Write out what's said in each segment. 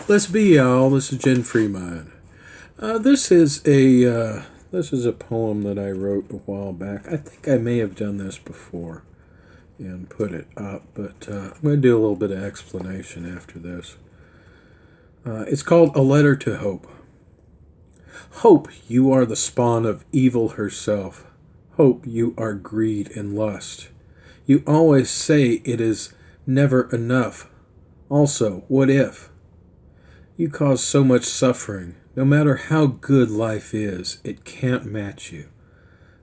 Let's be y'all. This is Jen Fremont. This is a poem that I wrote a while back. I think I may have done this before and put it up, but I'm going to do a little bit of explanation after this. It's called A Letter to Hope. Hope you are the spawn of evil herself. Hope you are greed and lust. You always say it is never enough. Also, what if? You cause so much suffering. No matter how good life is, it can't match you.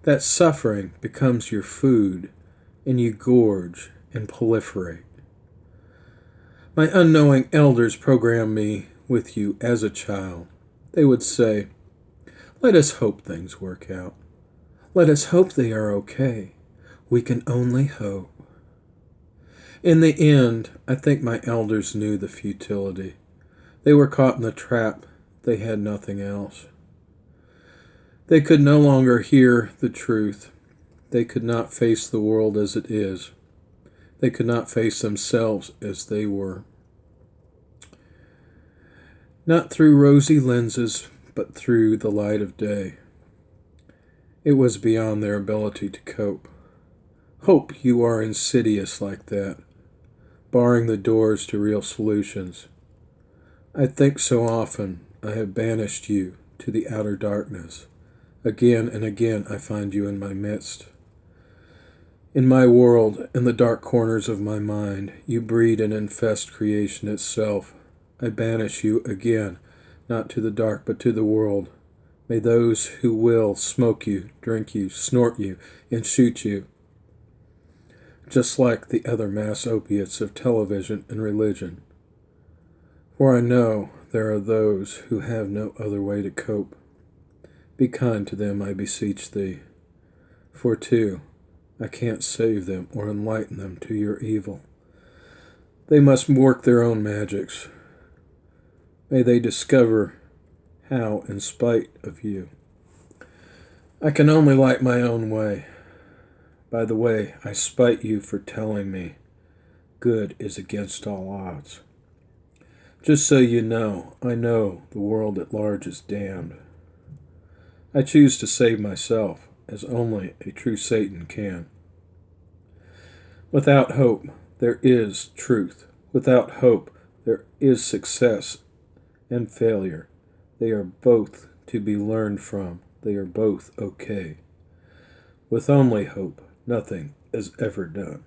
That suffering becomes your food, and you gorge and proliferate. My unknowing elders programmed me with you as a child. They would say, "Let us hope things work out. Let us hope they are okay. We can only hope." In the end, I think my elders knew the futility. They were caught in the trap. They had nothing else. They could no longer hear the truth. They could not face the world as it is. They could not face themselves as they were. Not through rosy lenses, but through the light of day. It was beyond their ability to cope. Hope you are insidious like that, barring the doors to real solutions. I think so often I have banished you to the outer darkness. Again and again I find you in my midst. In my world, in the dark corners of my mind, you breed and infest creation itself. I banish you again, not to the dark, but to the world. May those who will smoke you, drink you, snort you, and shoot you, just like the other mass opiates of television and religion. For I know there are those who have no other way to cope. Be kind to them, I beseech thee. For too, I can't save them or enlighten them to your evil. They must work their own magics. May they discover how in spite of you. I can only light my own way. By the way, I spite you for telling me good is against all odds. Just so you know, I know the world at large is damned. I choose to save myself, as only a true Satan can. Without hope, there is truth. Without hope, there is success and failure. They are both to be learned from. They are both okay. With only hope, nothing is ever done.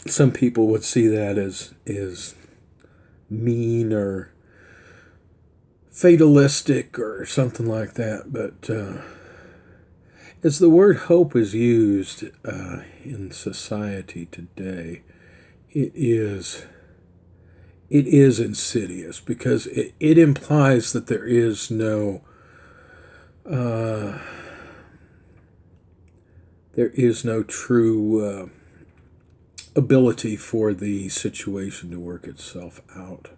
Some people would see that as mean or fatalistic or something like that, but as the word hope is used in society today, it is insidious because it implies that there is no true ability for the situation to work itself out.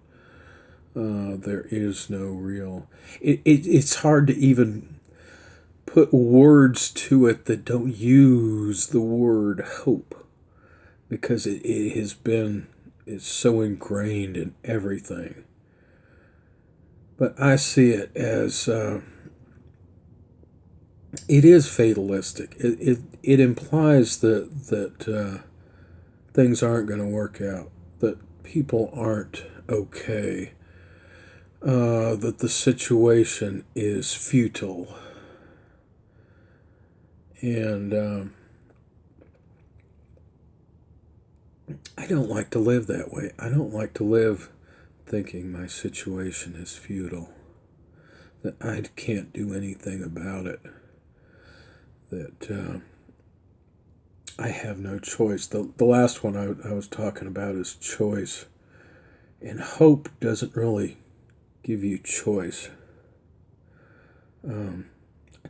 There is no real. It's hard to even put words to it that don't use the word hope, because it has been, it's so ingrained in everything. But I see it as it is fatalistic. It implies that things aren't going to work out, that people aren't okay, that the situation is futile. And I don't like to live that way. I don't like to live thinking my situation is futile, that I can't do anything about it, that I have no choice. The last one I was talking about is choice. And hope doesn't really give you choice. I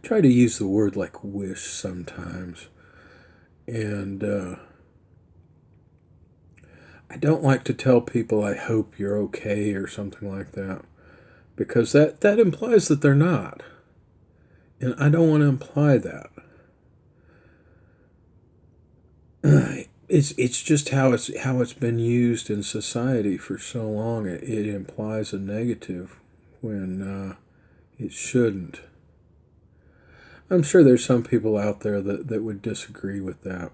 try to use the word like wish sometimes. And I don't like to tell people I hope you're okay or something like that, because that implies that they're not. And I don't want to imply that. it's just how it's been used in society for so long. It implies a negative when it shouldn't. I'm sure there's some people out there that would disagree with that,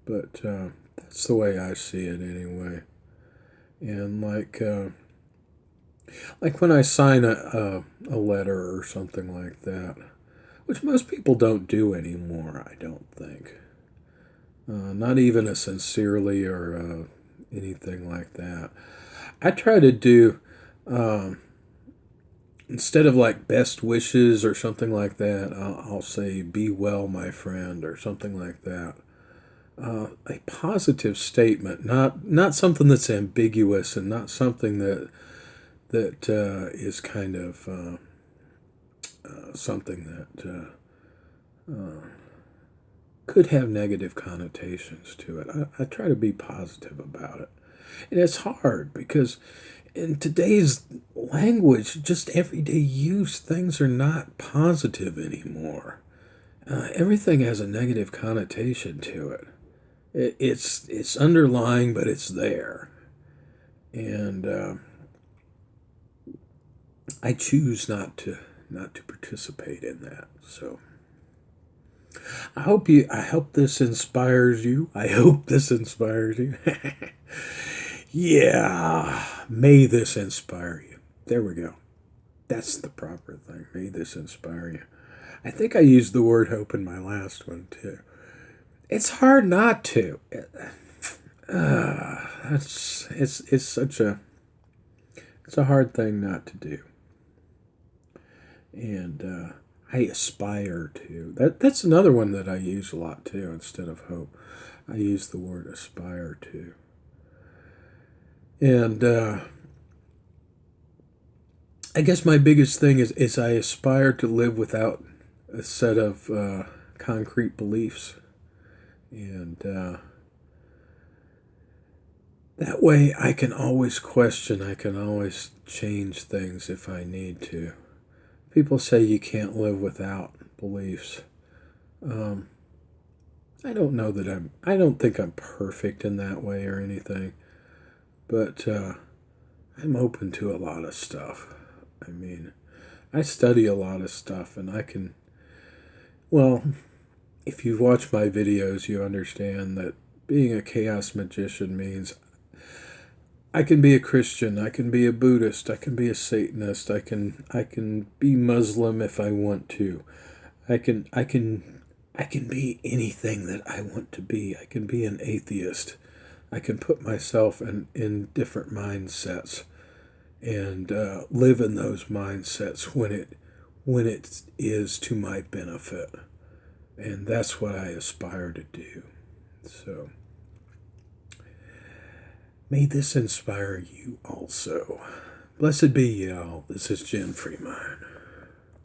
but that's the way I see it anyway. And like when I sign a letter or something like that, which most people don't do anymore, I don't think. Not even a sincerely or anything like that. I try to do, instead of like best wishes or something like that, I'll say be well, my friend, or something like that. A positive statement, not something that's ambiguous and not something that is kind of something that could have negative connotations to it. I try to be positive about it. And it's hard because in today's language, just everyday use, things are not positive anymore. Everything has a negative connotation to it. It's underlying, but it's there. And I choose not to participate in that. So I hope this inspires you. I hope this inspires you. Yeah, may this inspire you. There we go. That's the proper thing. May this inspire you. I think I used the word hope in my last one too. It's hard not to. It's a hard thing not to do. And I aspire to. That's another one that I use a lot too. Instead of hope, I use the word aspire to. And I guess my biggest thing is I aspire to live without a set of concrete beliefs, and that way I can always question. I can always change things if I need to. People say you can't live without beliefs. I don't know that I don't think I'm perfect in that way or anything, but I'm open to a lot of stuff. I mean, I study a lot of stuff, and well, if you've watched my videos, you understand that being a chaos magician means I can be a Christian, I can be a Buddhist, I can be a Satanist, I can be Muslim if I want to. I can be anything that I want to be. I can be an atheist. I can put myself in different mindsets and live in those mindsets when it is to my benefit. And that's what I aspire to do. So may this inspire you also. Blessed be y'all. This is Jen Freeman.